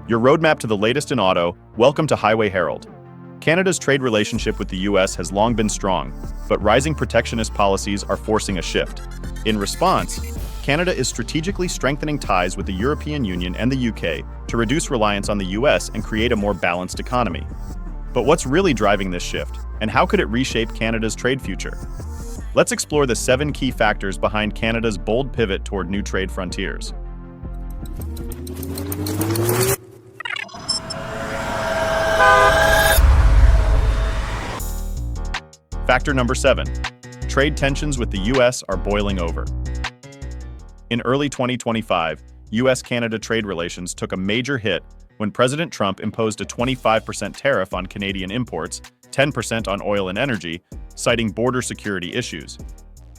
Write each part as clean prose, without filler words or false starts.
Your roadmap to the latest in auto. Welcome to Highway Herald. Canada's trade relationship with the US has long been strong, but rising protectionist policies are forcing a shift. In response, Canada is strategically strengthening ties with the European Union and the UK to reduce reliance on the US and create a more balanced economy. But what's really driving this shift, and how could it reshape Canada's trade future? Let's explore the 7 key factors behind Canada's bold pivot toward new trade frontiers. Factor number 7. Trade tensions with the US are boiling over. In early 2025, US-Canada trade relations took a major hit when President Trump imposed a 25% tariff on Canadian imports, 10% on oil and energy, citing border security issues.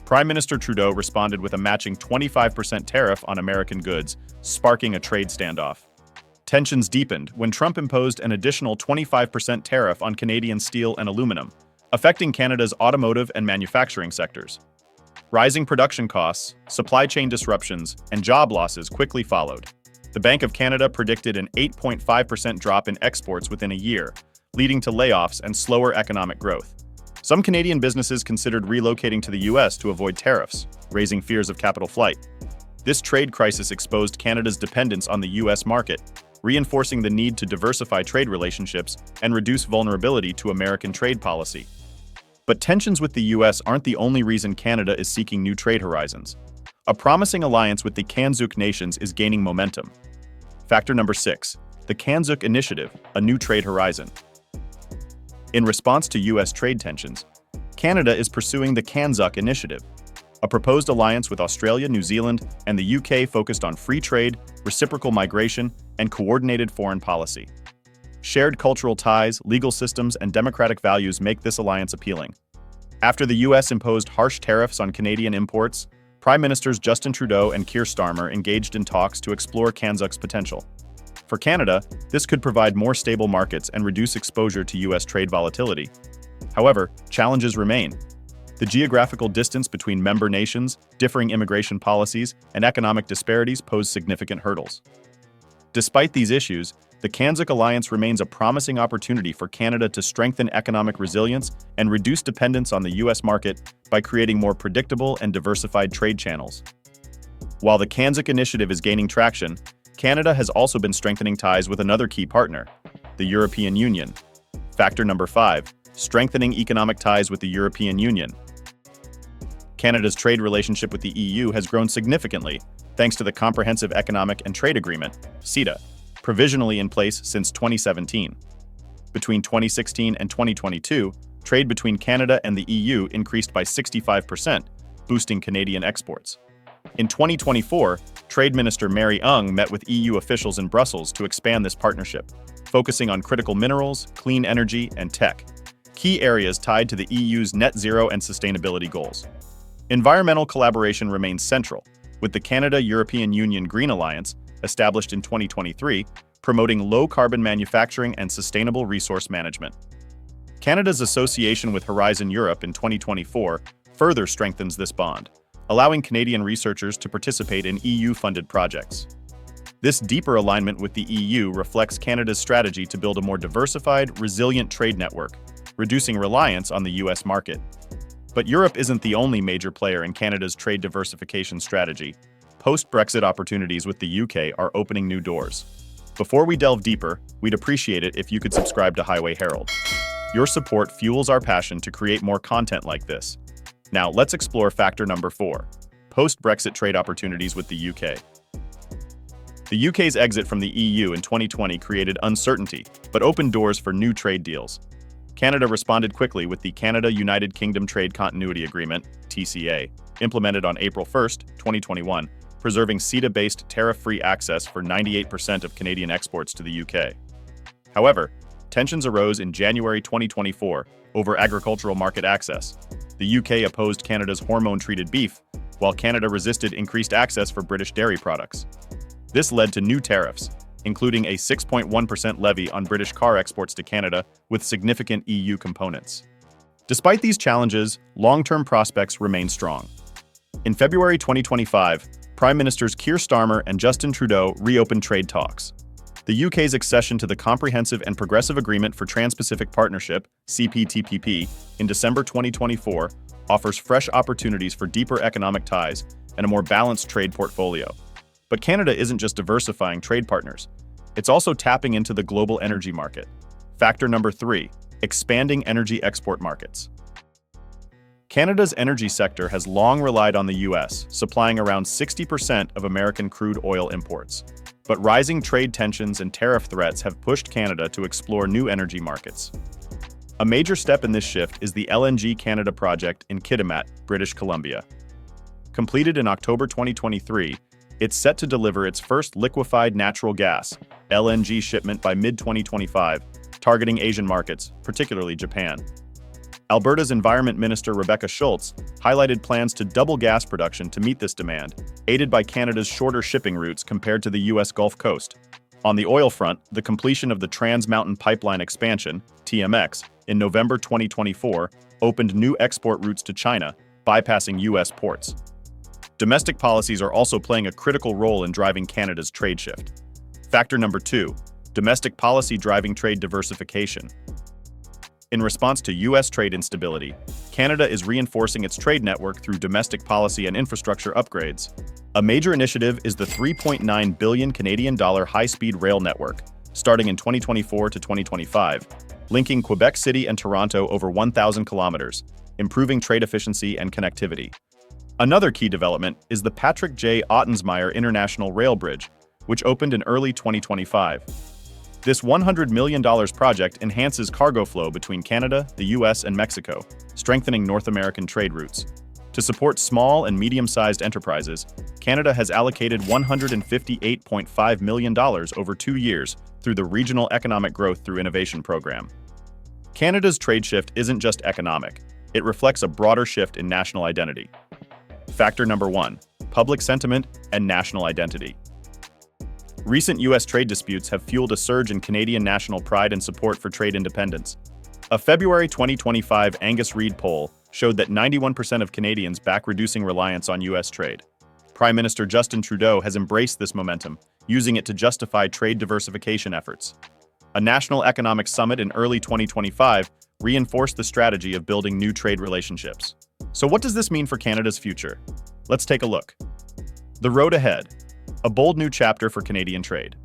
Prime Minister Trudeau responded with a matching 25% tariff on American goods, sparking a trade standoff. Tensions deepened when Trump imposed an additional 25% tariff on Canadian steel and aluminum, affecting Canada's automotive and manufacturing sectors. Rising production costs, supply chain disruptions, and job losses quickly followed. The Bank of Canada predicted an 8.5% drop in exports within a year, leading to layoffs and slower economic growth. Some Canadian businesses considered relocating to the US to avoid tariffs, raising fears of capital flight. This trade crisis exposed Canada's dependence on the US market, reinforcing the need to diversify trade relationships and reduce vulnerability to American trade policy. But tensions with the US aren't the only reason Canada is seeking new trade horizons. A promising alliance with the CANZUK nations is gaining momentum. Factor number 6. The CANZUK Initiative, a new trade horizon. In response to US trade tensions, Canada is pursuing the CANZUK Initiative, a proposed alliance with Australia, New Zealand, and the UK focused on free trade, reciprocal migration, and coordinated foreign policy. Shared cultural ties, legal systems, and democratic values make this alliance appealing. After the US imposed harsh tariffs on Canadian imports, Prime Ministers Justin Trudeau and Keir Starmer engaged in talks to explore CANZUK's potential. For Canada, this could provide more stable markets and reduce exposure to US trade volatility. However, challenges remain. The geographical distance between member nations, differing immigration policies, and economic disparities pose significant hurdles. Despite these issues, the CANZUK alliance remains a promising opportunity for Canada to strengthen economic resilience and reduce dependence on the US market by creating more predictable and diversified trade channels. While the CANZUK initiative is gaining traction, Canada has also been strengthening ties with another key partner, the European Union. Factor number 5. Strengthening economic ties with the European Union. Canada's trade relationship with the EU has grown significantly thanks to the Comprehensive Economic and Trade Agreement, CETA, provisionally in place since 2017. Between 2016 and 2022, trade between Canada and the EU increased by 65%, boosting Canadian exports. In 2024, Trade Minister Mary Ng met with EU officials in Brussels to expand this partnership, focusing on critical minerals, clean energy, and tech, key areas tied to the EU's net zero and sustainability goals. Environmental collaboration remains central, with the Canada-European Union Green Alliance, established in 2023, promoting low-carbon manufacturing and sustainable resource management. Canada's association with Horizon Europe in 2024 further strengthens this bond, allowing Canadian researchers to participate in EU-funded projects. This deeper alignment with the EU reflects Canada's strategy to build a more diversified, resilient trade network, reducing reliance on the US market. But Europe isn't the only major player in Canada's trade diversification strategy. Post-Brexit opportunities with the UK are opening new doors. Before we delve deeper, we'd appreciate it if you could subscribe to Highway Herald. Your support fuels our passion to create more content like this. Now, let's explore factor number 4, post-Brexit trade opportunities with the UK. The UK's exit from the EU in 2020 created uncertainty, but opened doors for new trade deals. Canada responded quickly with the Canada-United Kingdom Trade Continuity Agreement, TCA, implemented on April 1, 2021, preserving CETA-based tariff-free access for 98% of Canadian exports to the UK. However, tensions arose in January 2024 over agricultural market access. The UK opposed Canada's hormone-treated beef, while Canada resisted increased access for British dairy products. This led to new tariffs, including a 6.1% levy on British car exports to Canada with significant EU components. Despite these challenges, long-term prospects remain strong. In February 2025, Prime Ministers Keir Starmer and Justin Trudeau reopened trade talks. The UK's accession to the Comprehensive and Progressive Agreement for Trans-Pacific Partnership, CPTPP, in December 2024 offers fresh opportunities for deeper economic ties and a more balanced trade portfolio. But Canada isn't just diversifying trade partners. It's also tapping into the global energy market. Factor number 3, expanding energy export markets. Canada's energy sector has long relied on the US, supplying around 60% of American crude oil imports. But rising trade tensions and tariff threats have pushed Canada to explore new energy markets. A major step in this shift is the LNG Canada project in Kitimat, British Columbia. Completed in October 2023, it's set to deliver its first liquefied natural gas, LNG shipment by mid-2025, targeting Asian markets, particularly Japan. Alberta's Environment Minister Rebecca Schultz highlighted plans to double gas production to meet this demand, aided by Canada's shorter shipping routes compared to the U.S. Gulf Coast. On the oil front, the completion of the Trans Mountain Pipeline Expansion, TMX, in November 2024 opened new export routes to China, bypassing U.S. ports. Domestic policies are also playing a critical role in driving Canada's trade shift. Factor number 2, domestic policy driving trade diversification. In response to U.S. trade instability, Canada is reinforcing its trade network through domestic policy and infrastructure upgrades. A major initiative is the $3.9 billion Canadian high-speed rail network, starting in 2024 to 2025, linking Quebec City and Toronto over 1,000 kilometers, improving trade efficiency and connectivity. Another key development is the Patrick J. Ottensmeyer International Rail Bridge, which opened in early 2025. This $100 million project enhances cargo flow between Canada, the US, and Mexico, strengthening North American trade routes. To support small and medium-sized enterprises, Canada has allocated $158.5 million over 2 years through the Regional Economic Growth through Innovation program. Canada's trade shift isn't just economic, it reflects a broader shift in national identity. Factor number 1, public sentiment and national identity. Recent U.S. trade disputes have fueled a surge in Canadian national pride and support for trade independence. A February 2025 Angus Reid poll showed that 91% of Canadians back reducing reliance on U.S. trade. Prime Minister Justin Trudeau has embraced this momentum, using it to justify trade diversification efforts. A national economic summit in early 2025 reinforced the strategy of building new trade relationships. So what does this mean for Canada's future? Let's take a look. The road ahead. A bold new chapter for Canadian trade.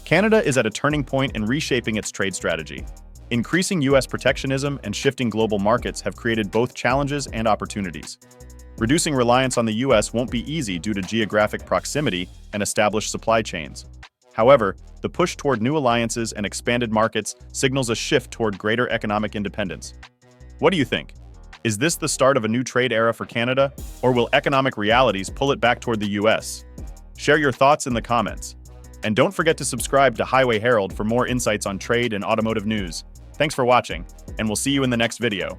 Canada is at a turning point in reshaping its trade strategy. Increasing U.S. protectionism and shifting global markets have created both challenges and opportunities. Reducing reliance on the U.S. won't be easy due to geographic proximity and established supply chains. However, the push toward new alliances and expanded markets signals a shift toward greater economic independence. What do you think? Is this the start of a new trade era for Canada, or will economic realities pull it back toward the US? Share your thoughts in the comments. And don't forget to subscribe to Highway Herald for more insights on trade and automotive news. Thanks for watching, and we'll see you in the next video.